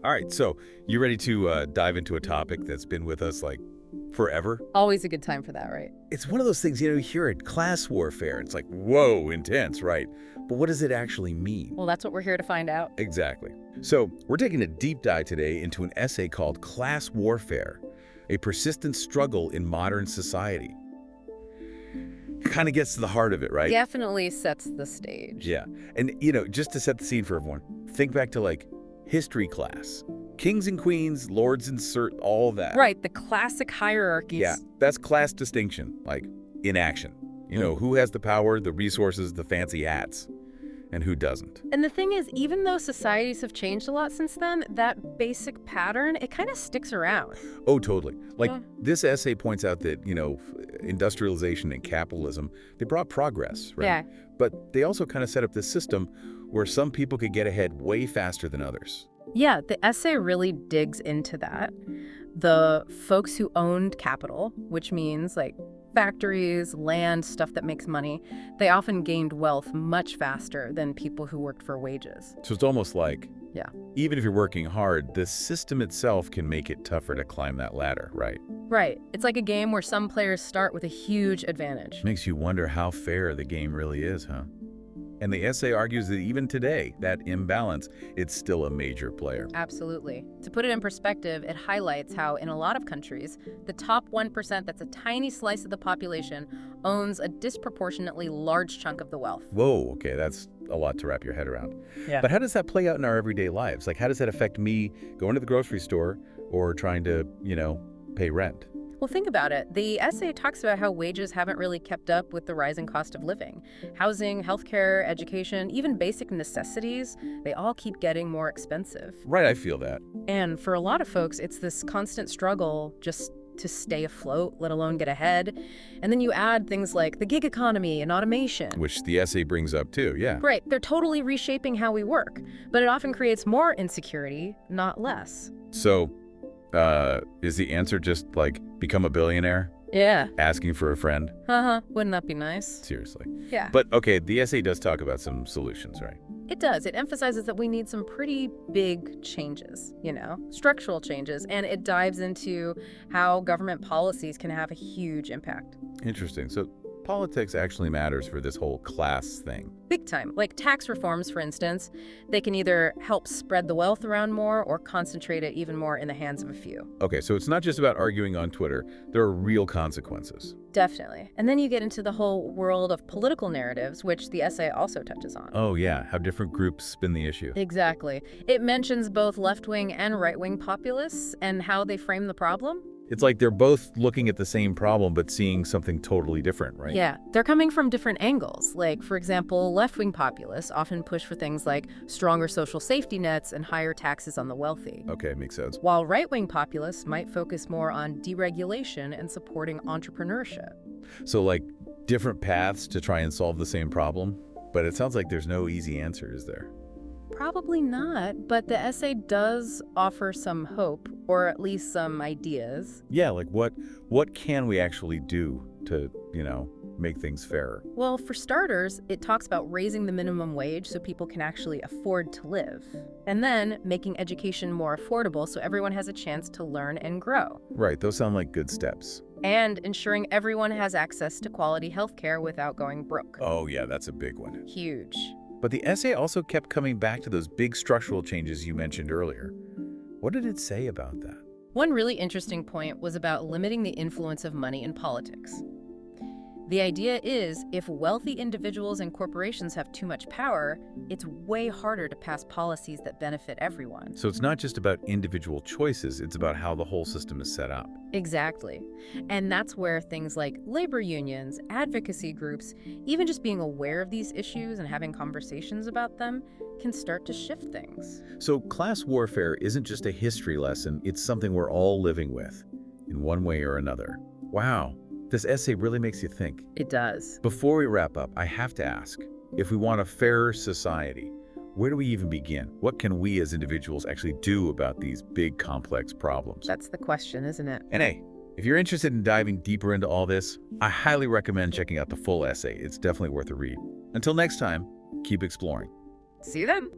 All right, so you ready to dive into a topic that's been with us like forever? Always a good time for that, right? It's one of those things, you hear it, class warfare. It's like, whoa, intense, right? But what does it actually mean? Well, that's what we're here to find out. Exactly. So we're taking a deep dive today into an essay called Class Warfare, a persistent struggle in modern society. Kind of gets to the heart of it, right? Definitely sets the stage. Yeah. And, just to set the scene for everyone, think back to like history class. Kings and queens, lords and all that. Right, the classic hierarchies. Yeah, that's class distinction, like in action. Who has the power, the resources, the fancy hats, and who doesn't. And the thing is, even though societies have changed a lot since then, that basic pattern, it kind of sticks around. Oh, totally. Like this essay points out that, industrialization and capitalism, they brought progress, right? Yeah. But they also kind of set up this system where some people could get ahead way faster than others. Yeah, the essay really digs into that. The folks who owned capital, which means like factories, land, stuff that makes money, they often gained wealth much faster than people who worked for wages. So it's almost like, Yeah. even if you're working hard, the system itself can make it tougher to climb that ladder, right? Right. It's like a game where some players start with a huge advantage. Makes you wonder how fair the game really is, huh? And the essay argues that even today, that imbalance, it's still a major player. Absolutely. To put it in perspective, it highlights how in a lot of countries, the top 1%, that's a tiny slice of the population, owns a disproportionately large chunk of the wealth. Whoa, okay, that's a lot to wrap your head around. Yeah. But how does that play out in our everyday lives? Like, how does that affect me going to the grocery store or trying to, pay rent? Well, think about it. The essay talks about how wages haven't really kept up with the rising cost of living. Housing, healthcare, education, even basic necessities, they all keep getting more expensive. Right, I feel that. And for a lot of folks, it's this constant struggle just to stay afloat, let alone get ahead. And then you add things like the gig economy and automation. Which the essay brings up too, yeah. Right, they're totally reshaping how we work, but it often creates more insecurity, not less. So, is the answer just like become a billionaire? Yeah. Asking for a friend? Wouldn't that be nice? Seriously. Yeah. But okay, the essay does talk about some solutions, right? It does. It emphasizes that we need some pretty big changes, structural changes, and it dives into how government policies can have a huge impact. Interesting. So politics actually matters for this whole class thing. Big time. Like tax reforms, for instance, they can either help spread the wealth around more or concentrate it even more in the hands of a few. Okay, so it's not just about arguing on Twitter. There are real consequences. Definitely. And then you get into the whole world of political narratives, which the essay also touches on. Oh yeah, how different groups spin the issue. Exactly. It mentions both left-wing and right-wing populists and how they frame the problem. It's like they're both looking at the same problem but seeing something totally different, right? Yeah, they're coming from different angles. Like, for example, left-wing populists often push for things like stronger social safety nets and higher taxes on the wealthy. Okay, makes sense. While right-wing populists might focus more on deregulation and supporting entrepreneurship. So like different paths to try and solve the same problem? But it sounds like there's no easy answer, is there? Probably not, but the essay does offer some hope, or at least some ideas. Yeah, like what can we actually do to, make things fairer? Well, for starters, it talks about raising the minimum wage so people can actually afford to live. And then making education more affordable so everyone has a chance to learn and grow. Right, those sound like good steps. And ensuring everyone has access to quality healthcare without going broke. Oh yeah, that's a big one. Huge. But the essay also kept coming back to those big structural changes you mentioned earlier. What did it say about that? One really interesting point was about limiting the influence of money in politics. The idea is, if wealthy individuals and corporations have too much power, it's way harder to pass policies that benefit everyone. So it's not just about individual choices, it's about how the whole system is set up. Exactly. And that's where things like labor unions, advocacy groups, even just being aware of these issues and having conversations about them can start to shift things. So class warfare isn't just a history lesson, it's something we're all living with, in one way or another. Wow. This essay really makes you think. It does. Before we wrap up, I have to ask, if we want a fairer society, where do we even begin? What can we as individuals actually do about these big, complex problems? That's the question, isn't it? And hey, if you're interested in diving deeper into all this, I highly recommend checking out the full essay. It's definitely worth a read. Until next time, keep exploring. See you then.